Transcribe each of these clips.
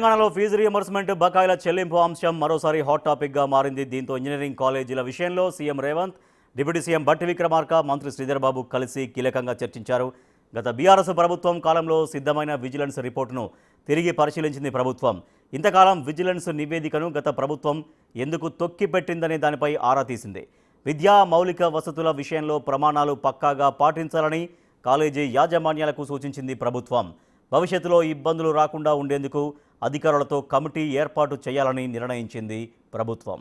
తెలంగాణలో fee reimbursement బకాయిల చెల్లింపు అంశం మరోసారి హాట్ టాపిక్గా మారింది. దీంతో ఇంజనీరింగ్ కాలేజీల విషయంలో సీఎం రేవంత్, డిప్యూటీ సీఎం బట్టి విక్రమార్క, మంత్రి శ్రీధర్ బాబు కలిసి కీలకంగా చర్చించారు. గత బీఆర్ఎస్ ప్రభుత్వం కాలంలో సిద్ధమైన విజిలెన్స్ రిపోర్టును తిరిగి పరిశీలించింది ప్రభుత్వం. ఇంతకాలం విజిలెన్స్ నివేదికను గత ప్రభుత్వం ఎందుకు తొక్కిపెట్టిందనే దానిపై ఆరా తీసింది. విద్యా మౌలిక వసతుల విషయంలో ప్రమాణాలు పక్కాగా పాటించాలని కాలేజీ యాజమాన్యాలకు సూచించింది ప్రభుత్వం. భవిష్యత్తులో ఇబ్బందులు రాకుండా ఉండేందుకు అధికారులతో కమిటీ ఏర్పాటు చేయాలని నిర్ణయించింది ప్రభుత్వం.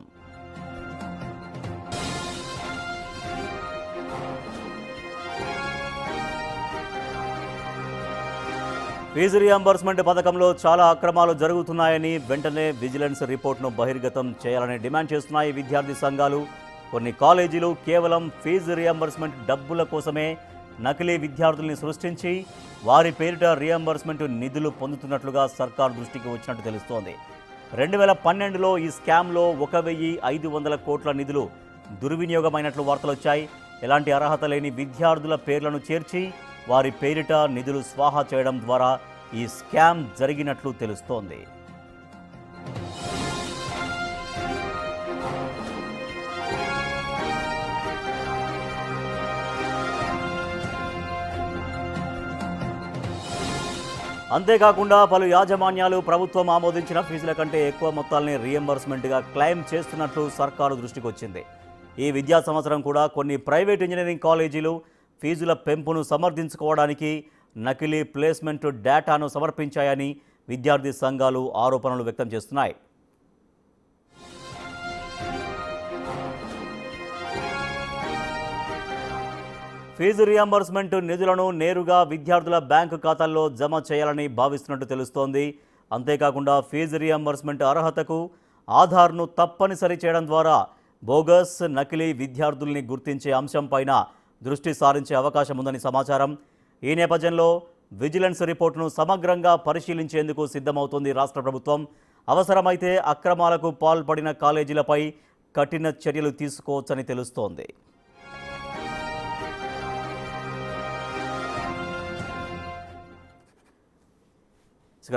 ఫీజు రీయింబర్స్మెంట్ పథకంలో చాలా అక్రమాలు జరుగుతున్నాయని వెంటనే విజిలెన్స్ రిపోర్ట్ను బహిర్గతం చేయాలని డిమాండ్ చేస్తున్నాయి విద్యార్థి సంఘాలు. కొన్ని కాలేజీలు కేవలం ఫీజు రీయింబర్స్మెంట్ డబ్బుల కోసమే నకిలీ విద్యార్థుల్ని సృష్టించి వారి పేరిట రీయింబర్స్మెంట్ నిధులు పొందుతున్నట్లుగా సర్కార్ దృష్టికి వచ్చినట్టు తెలుస్తోంది. 2012లో ఈ స్కామ్లో 1500 కోట్ల నిధులు దుర్వినియోగమైనట్లు వార్తలు వచ్చాయి. ఎలాంటి అర్హత లేని విద్యార్థుల పేర్లను చేర్చి వారి పేరిట నిధులు స్వాహా చేయడం ద్వారా ఈ స్కామ్ జరిగినట్లు తెలుస్తోంది. అంతేకాకుండా పలు యాజమాన్యాలు ప్రభుత్వం ఆమోదించిన ఫీజుల కంటే ఎక్కువ మొత్తాలని రీయింబర్స్మెంట్గా క్లెయిమ్ చేస్తున్నట్లు సర్కారు దృష్టికి వచ్చింది. ఈ విద్యా సంవత్సరం కూడా కొన్ని ప్రైవేట్ ఇంజనీరింగ్ కాలేజీలు ఫీజుల పెంపును సమర్థించుకోవడానికి నకిలీ ప్లేస్మెంట్ డేటాను సమర్పించాయని విద్యార్థి సంఘాలు ఆరోపణలు వ్యక్తం చేస్తున్నాయి. ఫీజు రీయింబర్స్మెంట్ నిధులను నేరుగా విద్యార్థుల బ్యాంకు ఖాతాల్లో జమ చేయాలని భావిస్తున్నట్టు తెలుస్తోంది. అంతేకాకుండా ఫీజు రీయింబర్స్మెంట్ అర్హతకు ఆధార్ను తప్పనిసరి చేయడం ద్వారా బోగస్ నకిలీ విద్యార్థుల్ని గుర్తించే అంశంపైన దృష్టి సారించే అవకాశం ఉందని సమాచారం. ఈ నేపథ్యంలో విజిలెన్స్ రిపోర్టును సమగ్రంగా పరిశీలించేందుకు సిద్ధమవుతోంది రాష్ట్ర ప్రభుత్వం. అవసరమైతే అక్రమాలకు పాల్పడిన కాలేజీలపై కఠిన చర్యలు తీసుకోవచ్చని తెలుస్తోంది.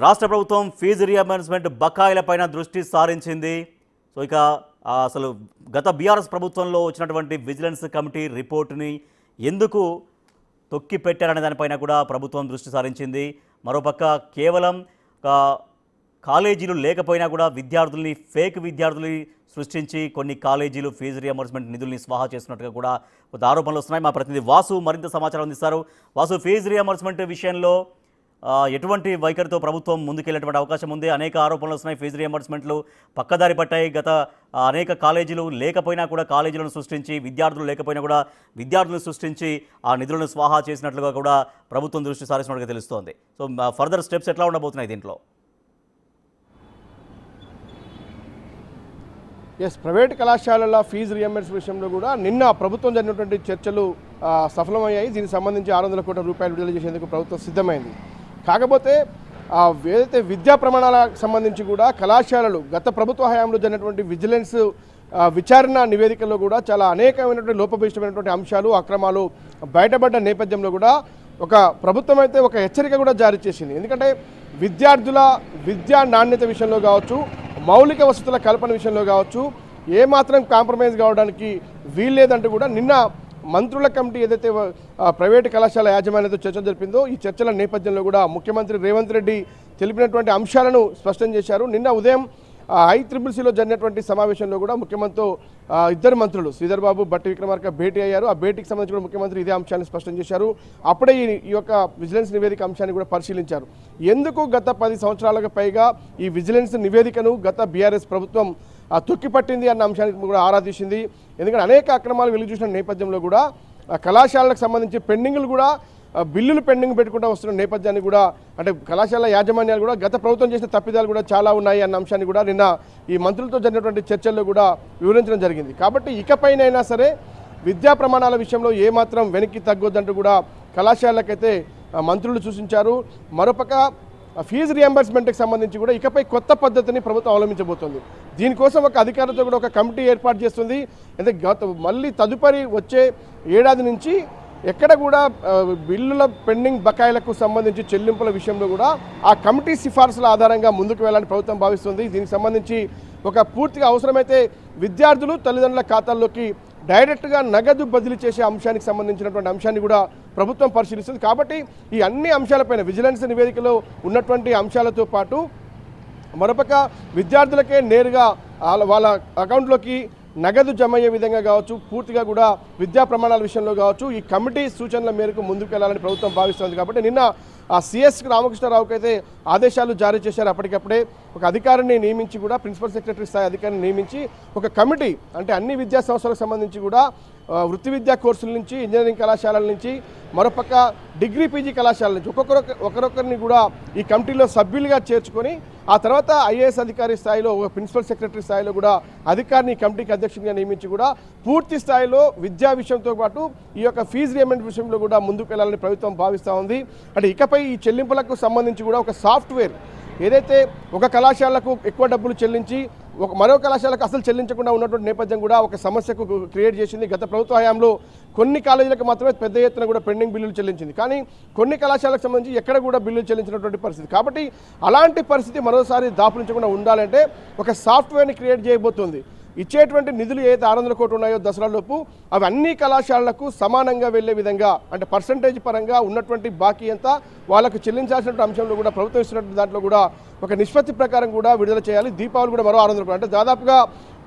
రాష్ట్ర ప్రభుత్వం ఫీజు రీయింబర్స్మెంట్ బకాయిలపైన దృష్టి సారించింది. సో ఇక అసలు గత బీఆర్ఎస్ ప్రభుత్వంలో వచ్చినటువంటి విజిలెన్స్ కమిటీ రిపోర్టుని ఎందుకు తొక్కిపెట్టారనే దానిపైన కూడా ప్రభుత్వం దృష్టి సారించింది. మరోపక్క కేవలం కాలేజీలు లేకపోయినా కూడా విద్యార్థుల్ని ఫేక్ విద్యార్థుల్ని సృష్టించి కొన్ని కాలేజీలు ఫీజు రీయింబర్స్మెంట్ నిధుల్ని స్వాహా చేస్తున్నట్టుగా కూడా కొంత ఆరోపణలు వస్తున్నాయి. మా ప్రతినిధి వాసు మరింత సమాచారం అందిస్తారు. వాసు, ఫీజు రీయింబర్స్మెంట్ విషయంలో ఎటువంటి వైఖరితో ప్రభుత్వం ముందుకెళ్ళేటువంటి అవకాశం ఉంది? అనేక ఆరోపణలు వస్తున్నాయి. ఫీజు రీయింబర్స్మెంట్లు పక్కదారి పట్టాయి. గత అనేక కాలేజీలు లేకపోయినా కూడా కాలేజీలను సృష్టించి, విద్యార్థులు లేకపోయినా కూడా విద్యార్థులను సృష్టించి ఆ నిధులను స్వాహా చేసినట్లుగా కూడా ప్రభుత్వం దృష్టి సారిస్తున్నట్టుగా తెలుస్తోంది. సో ఫర్దర్ స్టెప్స్ ఎట్లా ఉండబోతున్నాయి దీంట్లో? ప్రైవేట్ కళాశాలల ఫీజు రీయింబర్స్మెంట్ విషయంలో కూడా నిన్న ప్రభుత్వం జరిగినటువంటి చర్చలు సఫలమయ్యాయి. దీనికి సంబంధించి 600 కోట్ల రూపాయలు విడుదల చేసేందుకు ప్రభుత్వం సిద్ధమైంది. కాకపోతే ఏదైతే విద్యా ప్రమాణాలకు సంబంధించి కూడా కళాశాలలు గత ప్రభుత్వ హయాంలో జరిగినటువంటి విజిలెన్స్ విచారణ నివేదికల్లో కూడా చాలా అనేకమైనటువంటి లోపభూయిష్టమైనటువంటి అంశాలు, అక్రమాలు బయటపడ్డ నేపథ్యంలో కూడా ఒక ప్రభుత్వం అయితే ఒక హెచ్చరిక కూడా జారీ చేసింది. ఎందుకంటే విద్యార్థుల విద్యా నాణ్యత విషయంలో కావచ్చు, మౌలిక వసతుల కల్పన విషయంలో కావచ్చు, ఏమాత్రం కాంప్రమైజ్ కావడానికి వీల్లేదంటూ కూడా నిన్న మంత్రుల కమిటీ ఏదైతే ప్రైవేటు కళాశాల యాజమాన్యంతో చర్చలు జరిపిందో ఈ చర్చల నేపథ్యంలో కూడా ముఖ్యమంత్రి రేవంత్ రెడ్డి తెలిపినటువంటి అంశాలను స్పష్టం చేశారు. నిన్న ఉదయం ICCCలో జరిగినటువంటి సమావేశంలో కూడా ముఖ్యమంత్రితో ఇద్దరు మంత్రులు శ్రీధర్ బాబు, బట్టి విక్రమార్క భేటీ అయ్యారు. ఆ భేటీకి సంబంధించి కూడా ముఖ్యమంత్రి ఇదే అంశాన్ని స్పష్టం చేశారు. అప్పుడే ఈ యొక్క విజిలెన్స్ నివేదిక అంశాన్ని కూడా పరిశీలించారు. ఎందుకు గత 10 సంవత్సరాలకు పైగా ఈ విజిలెన్స్ నివేదికను గత బీఆర్ఎస్ ప్రభుత్వం తొక్కిపట్టింది అన్న అంశానికి కూడా ఆరా తీసింది. ఎందుకంటే అనేక అక్రమాలు వెలుగు చూసిన నేపథ్యంలో కూడా కళాశాలకు సంబంధించి పెండింగ్లు కూడా బిల్లులు పెండింగ్ పెట్టుకుంటూ వస్తున్న నేపథ్యాన్ని కూడా అంటే కళాశాల యాజమాన్యాలు కూడా గత ప్రభుత్వం చేసిన తప్పిదాలు కూడా చాలా ఉన్నాయి అన్న అంశాన్ని కూడా నిన్న ఈ మంత్రులతో జరిగినటువంటి చర్చల్లో కూడా వివరించడం జరిగింది. కాబట్టి ఇకపైనైనా సరే విద్యా ప్రమాణాల విషయంలో ఏమాత్రం వెనక్కి తగ్గొద్దంటూ కూడా కళాశాలకైతే మంత్రులు సూచించారు. మరోపక్క ఫీజు రీయింబర్స్మెంట్కి సంబంధించి కూడా ఇకపై కొత్త పద్ధతిని ప్రభుత్వం అవలంబించబోతోంది. దీనికోసం ఒక అధికారులతో కూడా ఒక కమిటీ ఏర్పాటు చేస్తుంది. అంటే మళ్ళీ తదుపరి వచ్చే ఏడాది నుంచి ఎక్కడ కూడా బిల్లుల పెండింగ్ బకాయిలకు సంబంధించి చెల్లింపుల విషయంలో కూడా ఆ కమిటీ సిఫార్సుల ఆధారంగా ముందుకు వెళ్ళాలని ప్రభుత్వం భావిస్తుంది. దీనికి సంబంధించి ఒక పూర్తిగా అవసరమైతే విద్యార్థులు తల్లిదండ్రుల ఖాతాల్లోకి డైరెక్ట్గా నగదు బదిలీ చేసే అంశానికి సంబంధించినటువంటి అంశాన్ని కూడా ప్రభుత్వం పరిశీలిస్తుంది. కాబట్టి ఈ అన్ని అంశాలపైన విజిలెన్స్ నివేదికలో ఉన్నటువంటి అంశాలతో పాటు మరోపక్క విద్యార్థులకే నేరుగా వాళ్ళ అకౌంట్లోకి నగదు జమ అయ్యే విధంగా కావచ్చు, పూర్తిగా కూడా విద్యా ప్రమాణాల విషయంలో కావచ్చు ఈ కమిటీ సూచనల మేరకు ముందుకు వెళ్ళాలని ప్రభుత్వం భావిస్తుంది. కాబట్టి నిన్న ఆ సిఎస్ రామకృష్ణారావుకి అయితే ఆదేశాలు జారీ చేశారు. అప్పటికప్పుడే ఒక అధికారిని నియమించి కూడా ప్రిన్సిపల్ సెక్రటరీ స్థాయి అధికారిని నియమించి ఒక కమిటీ అంటే అన్ని విద్యా సంస్థలకు సంబంధించి కూడా వృత్తి విద్యా కోర్సుల నుంచి ఇంజనీరింగ్ కళాశాలల నుంచి మరోపక్క డిగ్రీ పీజీ కళాశాలల నుంచి ఒకరొకరిని కూడా ఈ కమిటీలో సభ్యులుగా చేర్చుకొని ఆ తర్వాత ఐఏఎస్ అధికారి స్థాయిలో ఒక ప్రిన్సిపల్ సెక్రటరీ స్థాయిలో కూడా అధికారిని కమిటీకి అధ్యక్షుడిగా నియమించి కూడా పూర్తి స్థాయిలో విద్యా విషయంతో పాటు ఈ యొక్క ఫీజు రియంబర్స్మెంట్ విషయంలో కూడా ముందుకు వెళ్ళాలని ప్రభుత్వం భావిస్తూ ఉంది. అంటే ఇకపై ఈ చెల్లింపులకు సంబంధించి కూడా ఒక సాఫ్ట్వేర్ ఏదైతే ఒక కళాశాలకు ఎక్కువ డబ్బులు చెల్లించి మరో కళాశాలకు అసలు చెల్లించకుండా ఉన్నటువంటి నేపథ్యం కూడా ఒక సమస్యకు క్రియేట్ చేసింది. గత ప్రభుత్వ హయాంలో కొన్ని కాలేజీలకు మాత్రమే పెద్ద ఎత్తున కూడా పెండింగ్ బిల్లులు చెల్లించింది, కానీ కొన్ని కళాశాలకు సంబంధించి ఎక్కడ కూడా బిల్లులు చెల్లించినటువంటి పరిస్థితి. కాబట్టి అలాంటి పరిస్థితి మరోసారి దాపురించకుండా ఉండాలంటే ఒక సాఫ్ట్వేర్ని క్రియేట్ చేయబోతుంది. ఇచ్చేటువంటి నిధులు ఏదైతే 600 కోట్లు ఉన్నాయో దసరాలోపు అవి అన్ని కళాశాలలకు సమానంగా వెళ్లే విధంగా అంటే పర్సంటేజ్ పరంగా ఉన్నటువంటి బాకీ అంతా వాళ్ళకు చెల్లించాల్సిన అంశంలో కూడా ప్రభుత్వం ఇస్తున్నటువంటి దాంట్లో కూడా ఒక నిష్పత్తి ప్రకారం కూడా విడుదల చేయాలి. దీపావళి కూడా మరో 600 కోట్లు అంటే దాదాపుగా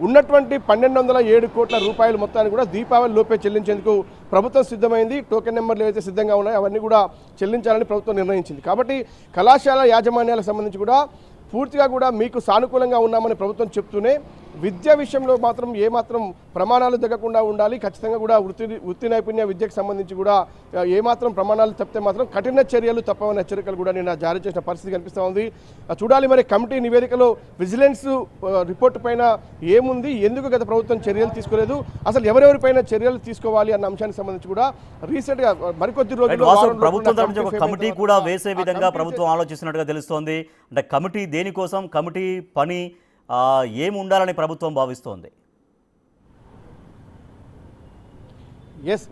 ఉన్నటువంటి 1207 కోట్ల రూపాయలు మొత్తాన్ని కూడా దీపావళి లోపే చెల్లించేందుకు ప్రభుత్వం సిద్ధమైంది. టోకెన్ నెంబర్లు ఏవైతే సిద్ధంగా ఉన్నాయో అవన్నీ కూడా చెల్లించాలని ప్రభుత్వం నిర్ణయించింది. కాబట్టి కళాశాల యాజమాన్యాలకు సంబంధించి కూడా పూర్తిగా కూడా మీకు సానుకూలంగా ఉన్నామని ప్రభుత్వం చెప్తూనే విద్య విషయంలో మాత్రం ఏమాత్రం ప్రమాణాలు తగ్గకుండా ఉండాలి. ఖచ్చితంగా కూడా వృత్తి నైపుణ్య విద్యకు సంబంధించి కూడా ఏమాత్రం ప్రమాణాలు తప్పితే మాత్రం కఠిన చర్యలు తప్పవని హెచ్చరికలు కూడా నిన్న జారీ చేసిన పరిస్థితి కనిపిస్తూ ఉంది. చూడాలి మరి కమిటీ నివేదికలో విజిలెన్స్ రిపోర్టు పైన ఏముంది, ఎందుకు గత ప్రభుత్వం చర్యలు తీసుకోలేదు, అసలు ఎవరెవరిపైన చర్యలు తీసుకోవాలి అన్న అంశానికి సంబంధించి కూడా రీసెంట్గా మరికొద్ది రోజుల్లో ప్రభుత్వం తరపున ఒక కమిటీ కూడా వేసే విధంగా ప్రభుత్వం ఆలోచిస్తున్నట్టుగా తెలుస్తోంది. అంటే కమిటీ దేనికోసం, కమిటీ పని ఏమి ఉండాలని ప్రభుత్వం భావిస్తోంది?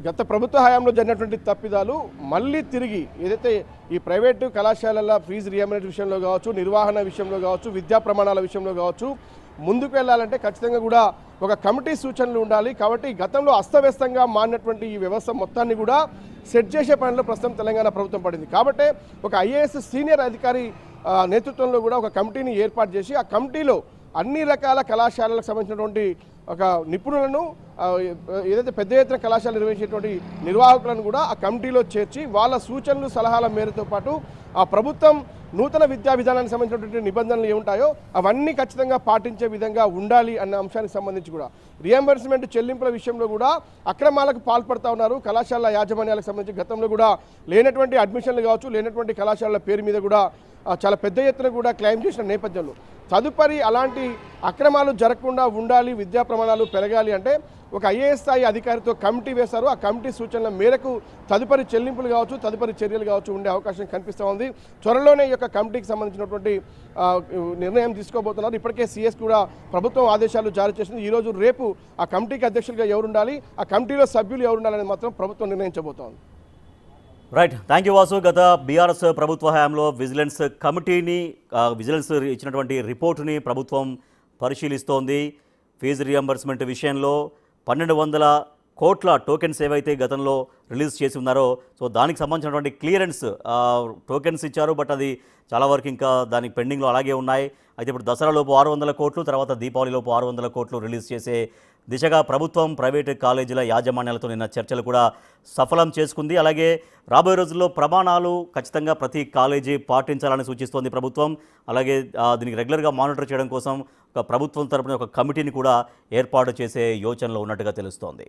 గత ప్రభుత్వ హయాంలో జరిగినటువంటి తప్పిదాలు మళ్ళీ తిరిగి ఏదైతే ఈ ప్రైవేటు కళాశాలల ఫీజు రియంబర్స్మెంట్ విషయంలో కావచ్చు, నిర్వహణ విషయంలో కావచ్చు, విద్యా ప్రమాణాల విషయంలో కావచ్చు ముందుకు వెళ్ళాలంటే ఖచ్చితంగా కూడా ఒక కమిటీ సూచనలు ఉండాలి. కాబట్టి గతంలో అస్తవ్యస్తంగా మారినటువంటి ఈ వ్యవస్థ మొత్తాన్ని కూడా సెట్ చేసే పనిలో ప్రస్తుతం తెలంగాణ ప్రభుత్వం పడింది. కాబట్టి ఒక ఐఏఎస్ సీనియర్ అధికారి నేతృత్వంలో కూడా ఒక కమిటీని ఏర్పాటు చేసి ఆ కమిటీలో అన్ని రకాల కళాశాలలకు సంబంధించినటువంటి ఒక నిపుణులను ఏదైతే పెద్ద ఎత్తున కళాశాల నిర్వహించేటువంటి నిర్వాహకులను కూడా ఆ కమిటీలో చేర్చి వాళ్ళ సూచనలు సలహాల మేరతో పాటు ఆ ప్రభుత్వం నూతన విద్యా విధానానికి సంబంధించినటువంటి నిబంధనలు ఏముంటాయో అవన్నీ ఖచ్చితంగా పాటించే విధంగా ఉండాలి అన్న అంశానికి సంబంధించి కూడా రియంబర్స్మెంట్ చెల్లింపుల విషయంలో కూడా అక్రమాలకు పాల్పడుతూ ఉన్నారు కళాశాల యాజమాన్యాలకు సంబంధించి. గతంలో కూడా లేనటువంటి అడ్మిషన్లు కావచ్చు, లేనటువంటి కళాశాలల పేరు మీద కూడా చాలా పెద్ద ఎత్తున కూడా క్లెయిమ్ చేసిన నేపథ్యంలో తదుపరి అలాంటి అక్రమాలు జరగకుండా ఉండాలి, విద్యా ప్రమాణాలు పెరగాలి అంటే ఒక ఐఏఎస్ స్థాయి అధికారితో కమిటీ వేశారు. ఆ కమిటీ సూచనల మేరకు తదుపరి చెల్లింపులు కావచ్చు, తదుపరి చర్యలు కావచ్చు ఉండే అవకాశం కనిపిస్తూ ఉంది. త్వరలోనే ఈ యొక్క కమిటీకి సంబంధించినటువంటి నిర్ణయం తీసుకోబోతున్నారు. ఇప్పటికే సిఎస్ కూడా ప్రభుత్వం ఆదేశాలు జారీ చేసింది. ఈరోజు రేపు ఆ కమిటీకి అధ్యక్షులుగా ఎవరు ఉండాలి, ఆ కమిటీలో సభ్యులు ఎవరు ఉండాలని మాత్రం ప్రభుత్వం నిర్ణయించబోతోంది. Right, thank you Vasu. గత బీఆర్ఎస్ ప్రభుత్వ హయాంలో విజిలెన్స్ కమిటీని విజిలెన్స్ ఇచ్చినటువంటి రిపోర్టుని ప్రభుత్వం పరిశీలిస్తోంది. ఫీజు రియంబర్స్మెంట్ విషయంలో 1200 కోట్ల టోకెన్స్ ఏవైతే గతంలో రిలీజ్ చేసి ఉన్నారో సో దానికి సంబంధించినటువంటి క్లియరెన్స్ టోకెన్స్ ఇచ్చారు, బట్ అది చాలా వరకు ఇంకా దానికి పెండింగ్లో అలాగే ఉన్నాయి. అయితే ఇప్పుడు దసరాలోపు 600 కోట్లు, తర్వాత దీపావళిలోపు 600 కోట్లు రిలీజ్ చేసే దిశగా ప్రభుత్వం ప్రైవేటు కాలేజీల యాజమాన్యాలతో నిన్న చర్చలు కూడా సఫలం చేసుకుంది. అలాగే రాబోయే రోజుల్లో ప్రమాణాలు ఖచ్చితంగా ప్రతి కాలేజీ పాటించాలని సూచిస్తోంది ప్రభుత్వం. అలాగే దీనికి రెగ్యులర్గా మానిటర్ చేయడం కోసం ఒక ప్రభుత్వం తరపున ఒక కమిటీని కూడా ఏర్పాటు చేసే యోచనలో ఉన్నట్టుగా తెలుస్తోంది.